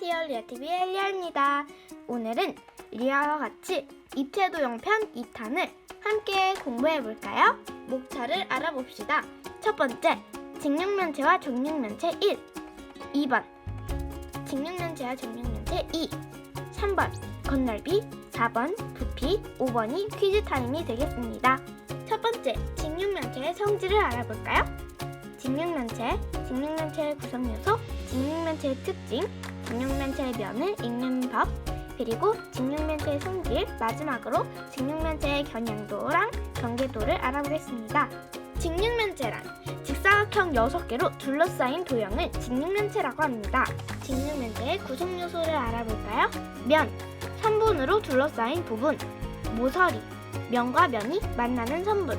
안녕하세요. 리아TV의 엘리아입니다. 오늘은 리아와 같이 입체도형 편 2탄을 함께 공부해볼까요? 목차를 알아봅시다. 첫 번째, 직육면체와 정육면체 1. 2번, 직육면체와 정육면체 2. 3번, 건널비. 4번, 부피. 5번이 퀴즈 타임이 되겠습니다. 첫 번째, 직육면체의 성질을 알아볼까요? 직육면체의 구성요소, 직육면체의 특징, 직육면체의 면을 읽는 법, 그리고 직육면체의 성질, 마지막으로 직육면체의 겨냥도랑 전개도를 알아보겠습니다. 직육면체란 직사각형 6개로 둘러싸인 도형을 직육면체라고 합니다. 직육면체의 구성요소를 알아볼까요? 면, 선분으로 둘러싸인 부분, 모서리, 면과 면이 만나는 선분,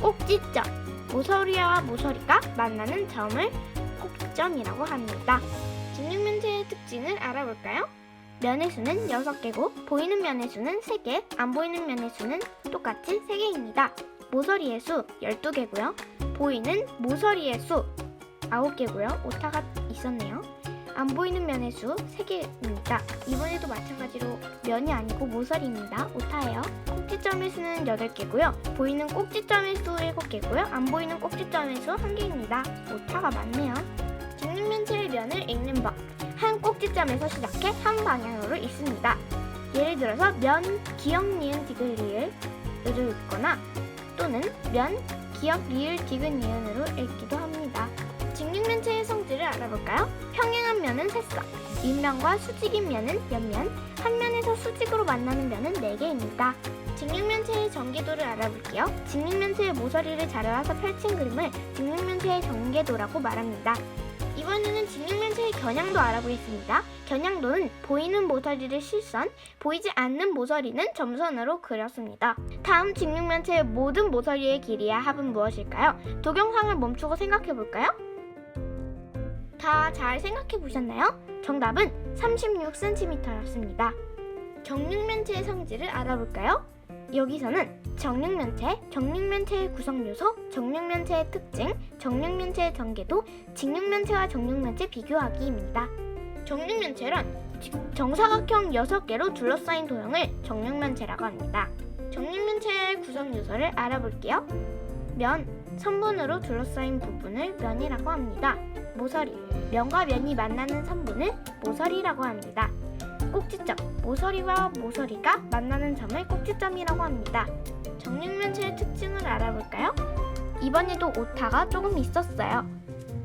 꼭지점, 모서리와 모서리가 만나는 점을 꼭지점이라고 합니다. 직육면체의 특징을 알아볼까요? 면의 수는 6개고 보이는 면의 수는 3개, 안 보이는 면의 수는 똑같이 3개입니다. 모서리의 수 12개고요. 보이는 모서리의 수 9개고요. 오타가 있었네요. 안 보이는 면의 수 3개입니다. 이번에도 마찬가지로 면이 아니고 모서리입니다. 오타예요. 꼭지점의 수는 8개고요. 보이는 꼭지점의 수 7개고요. 안 보이는 꼭지점의 수 1개입니다. 오타가 많네요. 직육면체의 면을 읽는 법. 한 꼭지점에서 시작해 한 방향으로 읽습니다. 예를 들어서 면, 기역, 니은, 디귿, 리을을 읽거나 또는 면, 기역, 리을, 디귿, 니은으로 읽기도 합니다. 직육면체의 성질을 알아볼까요? 평행한 면은 새싹, 윗면과 수직인 면은 옆면, 한 면에서 수직으로 만나는 면은 4개입니다. 직육면체의 전개도를 알아볼게요. 직육면체의 모서리를 자르어서 펼친 그림을 직육면체의 전개도라고 말합니다. 이번에는 직육면체의 겨냥도 알아보겠습니다. 겨냥도는 보이는 모서리를 실선, 보이지 않는 모서리는 점선으로 그렸습니다. 다음 직육면체의 모든 모서리의 길이의 합은 무엇일까요? 동영상을 멈추고 생각해볼까요? 다 잘 생각해보셨나요? 정답은 36cm였습니다. 정육면체의 성질을 알아볼까요? 여기서는 정육면체, 정육면체의 구성요소, 정육면체의 특징, 정육면체의 전개도, 직육면체와 정육면체 비교하기입니다. 정육면체란 정사각형 6개로 둘러싸인 도형을 정육면체라고 합니다. 정육면체의 구성요소를 알아볼게요. 면, 선분으로 둘러싸인 부분을 면이라고 합니다. 모서리, 면과 면이 만나는 선분을 모서리라고 합니다. 꼭지점, 모서리와 모서리가 만나는 점을 꼭지점이라고 합니다. 정육면체의 특징을 알아볼까요? 이번에도 오타가 조금 있었어요.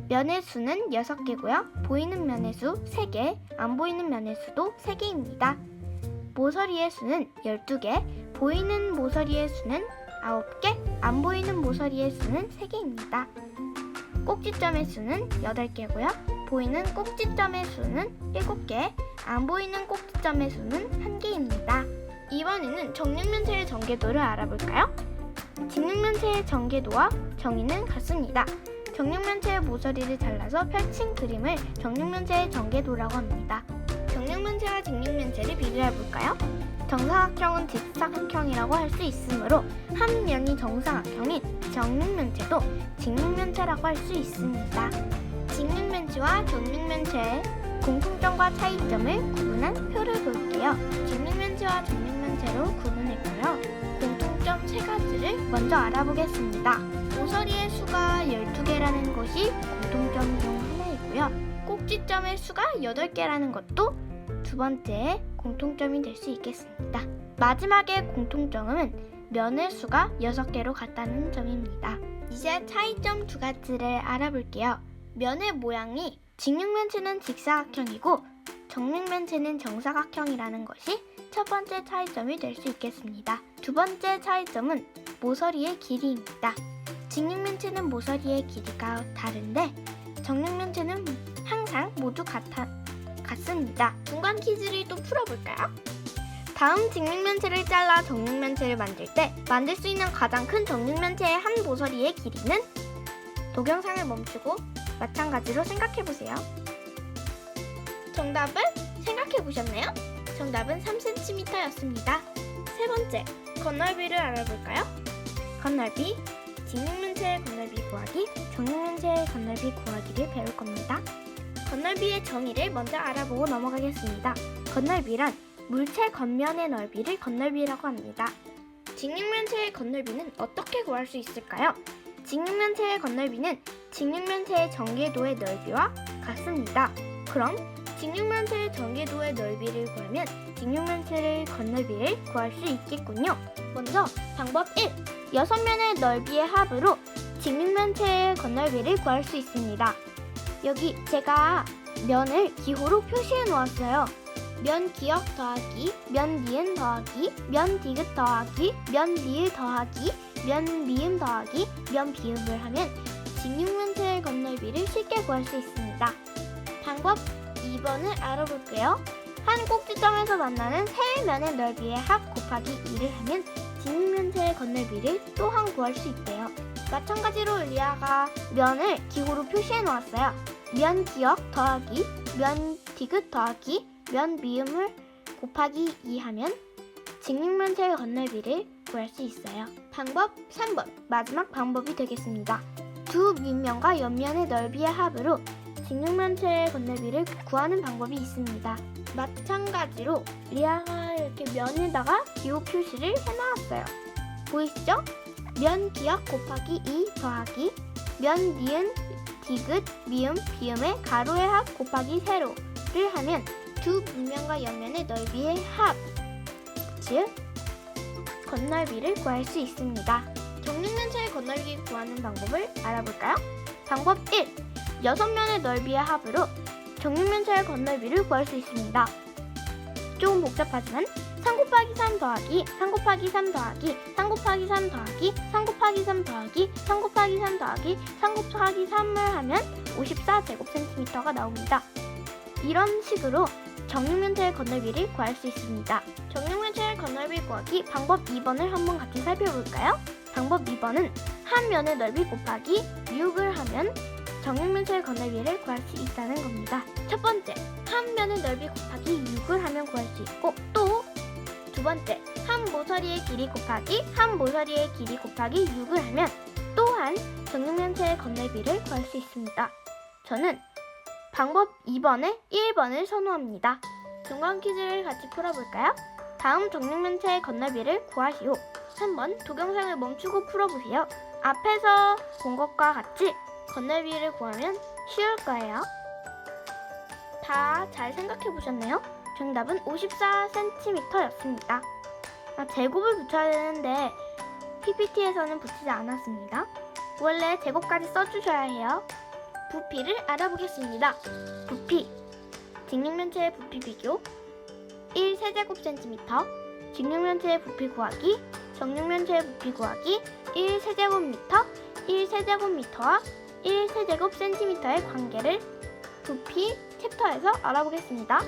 면의 수는 6개고요. 보이는 면의 수 3개, 안 보이는 면의 수도 3개입니다. 모서리의 수는 12개, 보이는 모서리의 수는 9개, 안 보이는 모서리의 수는 3개입니다. 꼭지점의 수는 8개고요. 보이는 꼭지점의 수는 7개, 안 보이는 꼭지점의 수는 1개입니다. 이번에는 정육면체의 전개도를 알아볼까요? 직육면체의 전개도와 정의는 같습니다. 정육면체의 모서리를 잘라서 펼친 그림을 정육면체의 전개도라고 합니다. 정육면체와 직육면체를 비교해볼까요? 정사각형은 직사각형이라고 할 수 있으므로 한 면이 정사각형인 정육면체도 직육면체라고 할 수 있습니다. 직육면체와 정육면체의 공통점과 차이점을 구분한 표를 볼게요. 직육면체와 정육면체로 구분했고요. 공통점 3가지를 먼저 알아보겠습니다. 모서리의 수가 12개라는 것이 공통점 중 하나이고요. 꼭지점의 수가 8개라는 것도 두 번째 공통점이 될 수 있겠습니다. 마지막의 공통점은 면의 수가 6개로 같다는 점입니다. 이제 차이점 2가지를 알아볼게요. 면의 모양이 직육면체는 직사각형이고 정육면체는 정사각형이라는 것이 첫 번째 차이점이 될 수 있겠습니다. 두 번째 차이점은 모서리의 길이입니다. 직육면체는 모서리의 길이가 다른데 정육면체는 항상 모두 같습니다. 중간 퀴즈를 또 풀어볼까요? 다음 직육면체를 잘라 정육면체를 만들 때 만들 수 있는 가장 큰 정육면체의 한 모서리의 길이는? 동영상을 멈추고 마찬가지로 생각해보세요. 정답을 생각해보셨나요? 정답은 3cm였습니다. 세 번째, 건널비를 알아볼까요? 건널비, 직육면체의 건널비 구하기, 정육면체의 건널비 구하기를 배울 겁니다. 건널비의 정의를 먼저 알아보고 넘어가겠습니다. 건널비란 물체 겉면의 넓이를 건널비라고 합니다. 직육면체의 건널비는 어떻게 구할 수 있을까요? 직육면체의 건널비는 직육면체의 전개도의 넓이와 같습니다. 그럼 직육면체의 전개도의 넓이를 구하면 직육면체의 건널비를 구할 수 있겠군요. 먼저 방법 1. 6면의 넓이의 합으로 직육면체의 건널비를 구할 수 있습니다. 여기 제가 면을 기호로 표시해 놓았어요. 면 기역 더하기, 면 니은 더하기, 면 디귿 더하기, 면 리을 더하기, 면 미음 더하기, 면 비음을 하면 직육면체의 건널비를 쉽게 구할 수 있습니다. 방법 2번을 알아볼게요. 한 꼭지점에서 만나는 세 면의 넓이의 합 곱하기 2를 하면 직육면체의 건널비를 또한 구할 수 있대요. 마찬가지로 리아가 면을 기호로 표시해 놓았어요. 면 기역 더하기, 면 디귿 더하기, 면 미음을 곱하기 2 하면 직육면체의 건널비를 구할 수 있어요. 방법 3번, 마지막 방법이 되겠습니다. 두 밑면과 옆면의 넓이의 합으로 직육면체의 건널비를 구하는 방법이 있습니다. 마찬가지로 리아가 이렇게 면에다가 기호 표시를 해놓았어요. 보이시죠? 면 기역 곱하기 2 더하기 면 니은 디귿 미음 비음의 가로의 합 곱하기 세로를 하면 두 밑면과 옆면의 넓이의 합, 즉 건널비를 구할 수 있습니다. 정육면체의 건널비 구하는 방법을 알아볼까요? 방법 1. 6면의 넓이의 합으로 정육면체의 건널비를 구할 수 있습니다. 조금 복잡하지만 3 곱하기 3 더하기 3 곱하기 3 더하기 3 곱하기 3 더하기 3 곱하기 3 더하기 3 곱하기 3 더하기 3 곱하기 3을 하면 54제곱센티미터가 나옵니다. 이런 식으로 정육면체의 건널비를 구할 수 있습니다. 정육면체의 건널비 구하기 방법 2번을 한번 같이 살펴볼까요? 방법 2번은 한 면의 넓이 곱하기 6을 하면 정육면체의 건널비를 구할 수 있다는 겁니다. 첫 번째, 한 면의 넓이 곱하기 6을 하면 구할 수 있고, 또 두 번째, 한 모서리의 길이 곱하기 한 모서리의 길이 곱하기 6을 하면 또한 정육면체의 건널비를 구할 수 있습니다. 저는 방법 2번에 1번을 선호합니다. 중간 퀴즈를 같이 풀어볼까요? 다음 정육면체의 건널비를 구하시오. 한번 동영상을 멈추고 풀어보세요. 앞에서 본 것과 같이 건널비를 구하면 쉬울 거예요. 다 잘 생각해 보셨나요? 정답은 54cm였습니다. 제곱을 붙여야 되는데 PPT에서는 붙이지 않았습니다. 원래 제곱까지 써주셔야 해요. 부피를 알아보겠습니다. 부피, 직육면체의 부피 비교 1세제곱cm, 직육면체의 부피 구하기, 정육면체의 부피 구하기 1세제곱미터, 1세제곱미터와 1세제곱cm의 관계를 부피 챕터에서 알아보겠습니다.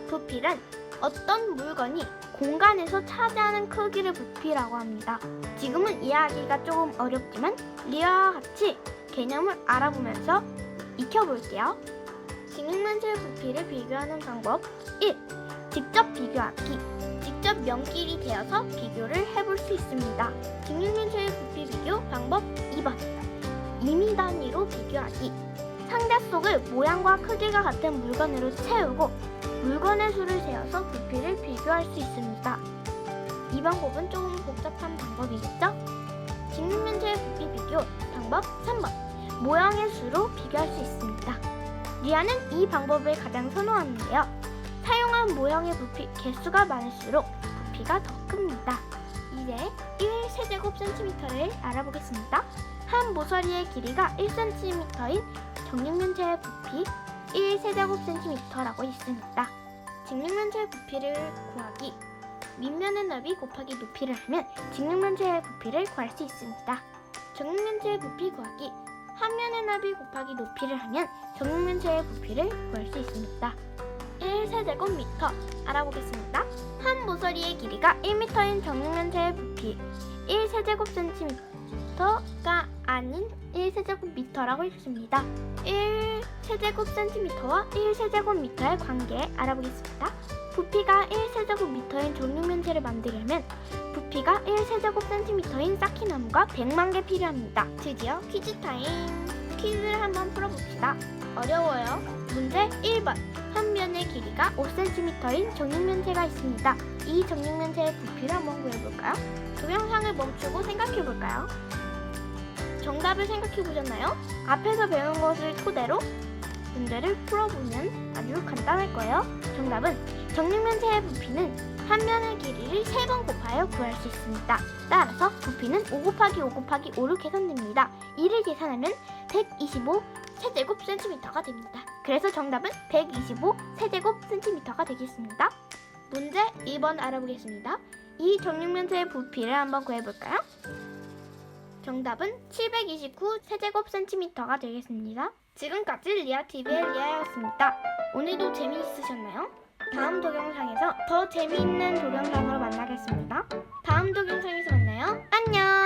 부피란 어떤 물건이 공간에서 차지하는 크기를 부피라고 합니다. 지금은 이해하기가 조금 어렵지만 리아와 같이 개념을 알아보면서 익혀볼게요. 직육면체의 부피를 비교하는 방법 1. 직접 비교하기. 직접 면끼리 대어서 비교를 해볼 수 있습니다. 직육면체의 부피 비교 방법 2번. 임의 단위로 비교하기. 상자 속을 모양과 크기가 같은 물건으로 채우고 물건의 수를 세어서 부피를 비교할 수 있습니다. 이 방법은 조금 복잡한 방법이겠죠? 직육면체의 부피 비교 방법 3번. 모양의 수로 비교할 수 있습니다. 리아는 이 방법을 가장 선호하는데요. 사용한 모형의 부피 개수가 많을수록 부피가 더 큽니다. 이제 1세제곱cm를 알아보겠습니다. 한 모서리의 길이가 1cm인 정육면체의 부피 1세제곱cm라고 있습니다. 직육면체의 부피를 구하기. 밑면의 넓이 곱하기 높이를 하면 직육면체의 부피를 구할 수 있습니다. 정육면체의 부피 구하기. 한 면의 넓이 곱하기 높이를 하면 정육면체의 부피를 구할 수 있습니다. 1세제곱미터 알아보겠습니다. 한 모서리의 길이가 1m인 정육면체의 부피 1세제곱cm가 아닌 1세제곱미터라고 있습니다. 1세제곱cm와 1세제곱미터의 관계 알아보겠습니다. 부피가 1세제곱미터인 정육면체를 만들려면 부피가 1세제곱cm인 쌓기나무가 100만 개 필요합니다. 드디어 퀴즈 타임! 퀴즈를 한번 풀어봅시다. 어려워요. 문제 1번. 한 면의 길이가 5cm인 정육면체가 있습니다. 이 정육면체의 부피를 한번 구해볼까요? 동영상을 멈추고 생각해볼까요? 정답을 생각해보셨나요? 앞에서 배운 것을 토대로 문제를 풀어보면 아주 간단할 거예요. 정답은 정육면체의 부피는 한 면의 길이를 3번 곱하여 구할 수 있습니다. 따라서 부피는 5 곱하기 5 곱하기 5로 계산됩니다. 이를 계산하면 125 세제곱 센티미터가 됩니다. 그래서 정답은 125 세제곱 센티미터가 되겠습니다. 문제 2번 알아보겠습니다. 이 정육면체의 부피를 한번 구해볼까요? 정답은 729 세제곱 센티미터가 되겠습니다. 지금까지 리아TV의 리아였습니다. 오늘도 재미있으셨나요? 다음 동영상에서 더 재미있는 동영상으로 만나겠습니다. 다음 동영상에서 만나요. 안녕!